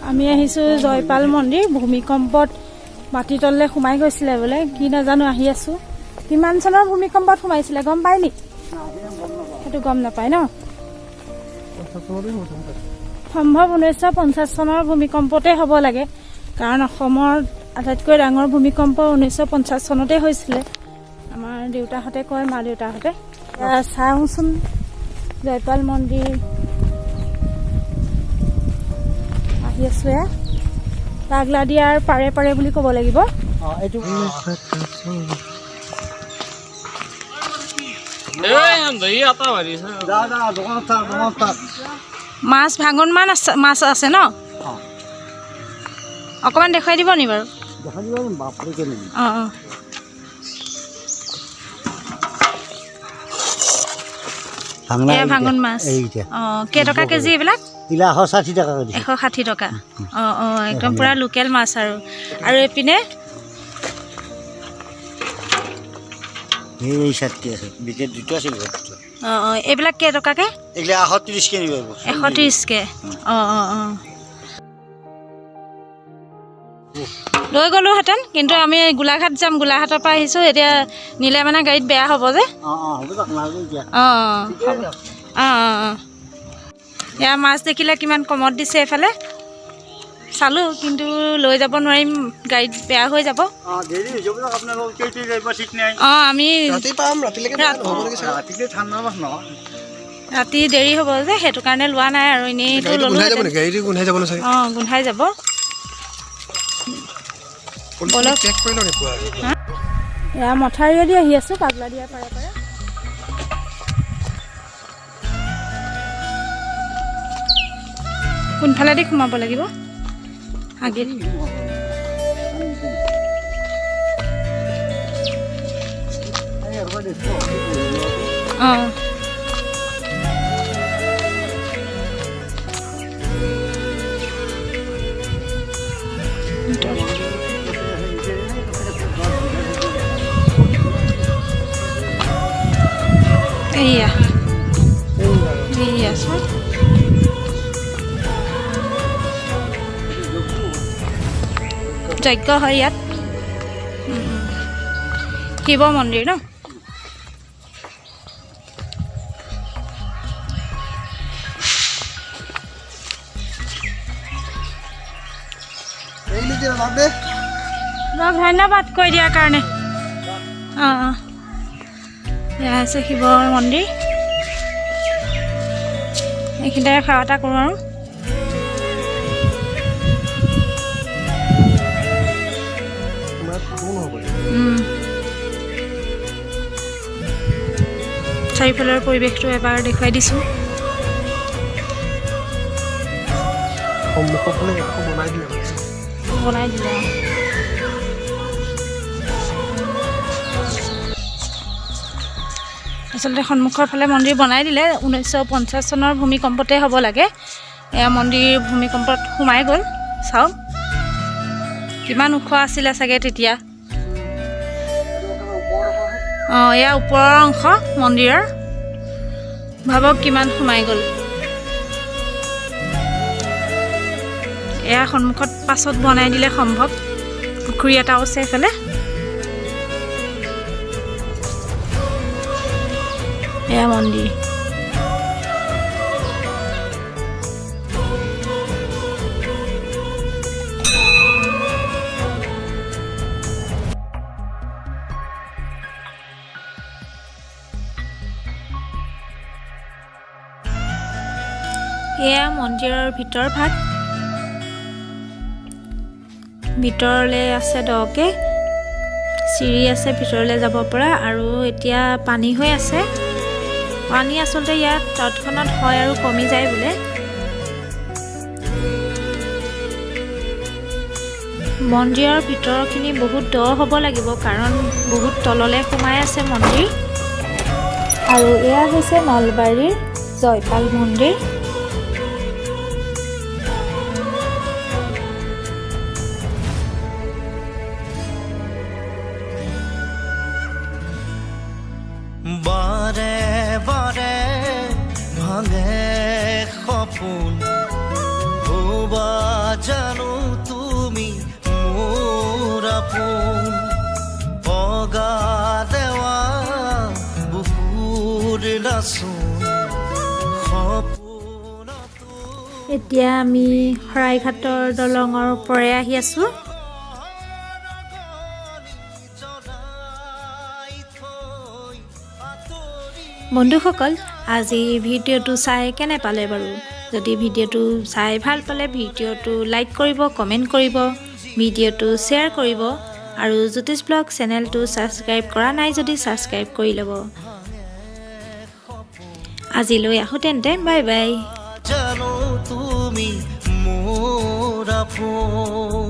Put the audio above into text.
আমি আহিছোঁ জয়পাল মন্দিৰ। ভূমিকম্পত মাটি তললৈ সোমাই গৈছিলে বোলে, কি নাজানো। আহি আছোঁ। কিমান চনৰ ভূমিকম্পত সোমাইছিলে গম পাই নি? সেইটো গম নাপায় ন? সম্ভৱ 1950 চনৰ ভূমিকম্পতে হ'ব লাগে, কাৰণ অসমৰ আটাইতকৈ ডাঙৰ ভূমিকম্প 1950 চনতে হৈছিলে। আমাৰ দেউতাহঁতে কয়, মা দেউতাহঁতে। চাওঁচোন জয়পাল মন্দিৰ। আহি আছোঁ এয়া পাগলা দিয়াৰ পাৰে পাৰে বুলি ক'ব লাগিব। মাছ ভাঙন মাছ আছে ন? অকণমান দেখুৱাই দিব নি বাৰু? অঁ অঁ ভাঙন মাছ। অঁ কেইটকা কেজি এইবিলাক? 160 টকা। 160 টকা। অঁ অঁ একদম পূৰা লোকেল মাছ। আৰু এইপিনে অঁ অঁ এইবিলাক কেইটকাকৈ? 130কে নিব। 130কে। অঁ অঁ অঁ লৈ গ'লোহেঁতেন, কিন্তু আমি গোলাঘাট যাম। গোলাঘাটৰ পৰা আহিছোঁ। এতিয়া নিলে মানে গাড়ীত বেয়া হ'ব যে। অঁ অঁ অঁ অঁ এয়া মাছ দেখিলে কিমান কমত দিছে এইফালে। চালোঁ, কিন্তু লৈ যাব নোৱাৰিম, গাড়ীত বেয়া হৈ যাব। অঁ আমি ৰাতি দেৰি হ'ব যে, সেইটো কাৰণে লোৱা নাই। আৰু এনেইতো ল'লোঁ। অঁ গোন্ধাই যাব। এয়া মথাউৰিয়েদি আহি আছোঁ পাগলা দিয়াৰ পাৰে পাৰে। কোনফালেদি সোমাব লাগিব? আগে অঁ এইয়া চোন যজ্ঞ হয় ইয়াত। শিৱ মন্দিৰ ন? ধন্যবাদ কৈ দিয়াৰ কাৰণে। অঁ অঁ এয়া হৈছে শিৱৰ মন্দিৰ। এইখিনিতে সেৱা এটা কৰোঁ আৰু। চাৰিওফালৰ পৰিৱেশটো এবাৰ দেখুৱাই দিছোঁ। বনাই দিলে আচলতে সন্মুখৰ ফালে মন্দিৰ বনাই দিলে। 1950 চনৰ ভূমিকম্পতে হ'ব লাগে। এয়া মন্দিৰ ভূমিকম্পত সোমাই গ'ল। চাওক কিমান ওখ আছিলে চাগে তেতিয়া। অঁ এয়া ওপৰৰ অংশ মন্দিৰৰ। ভাবক কিমান সোমাই গ'ল। এয়া সন্মুখত পাছত বনাই দিলে সম্ভৱ। পুখুৰী এটাও আছে এইফালে। এয়া মন্দিৰ। এয়া মন্দিৰৰ ভিতৰ ভাগ। ভিতৰলৈ আছে দকে চিৰি আছে ভিতৰলৈ যাব পৰা। আৰু এতিয়া পানী হৈ আছে। পানী আচলতে ইয়াত তৎক্ষণাত হয় আৰু কমি যায় বোলে। মন্দিৰৰ ভিতৰখিনি বহুত দ হ'ব লাগিব, কাৰণ বহুত তললৈ সোমাই আছে মন্দিৰ। আৰু এয়া হৈছে নলবাৰীৰ জয়পাল মন্দিৰ। বাৰে বাৰে ভাঙে সপোন, জানো তুমি মোৰ আপোন বগা দেৱা বুকুৰ নাচোন সপোনতো এতিয়া আমি শৰাইঘাটৰ দলঙৰ ওপৰে আহি আছোঁ। বন্ধুসকল, আজি ভিডিঅ'টো চাই কেনে পালে বাৰু? যদি ভিডিঅ'টো চাই ভাল পালে ভিডিঅ'টো লাইক কৰিব, কমেণ্ট কৰিব, ভিডিঅ'টো শ্বেয়াৰ কৰিব আৰু জ্যোতিষ ব্লগ চেনেলটো ছাবস্ক্ৰাইব কৰা নাই যদি ছাবস্ক্ৰাইব কৰি ল'ব। আজিলৈ আহোঁ তেন্তে, বাই বাই। জানো তুমি মোৰ আপোন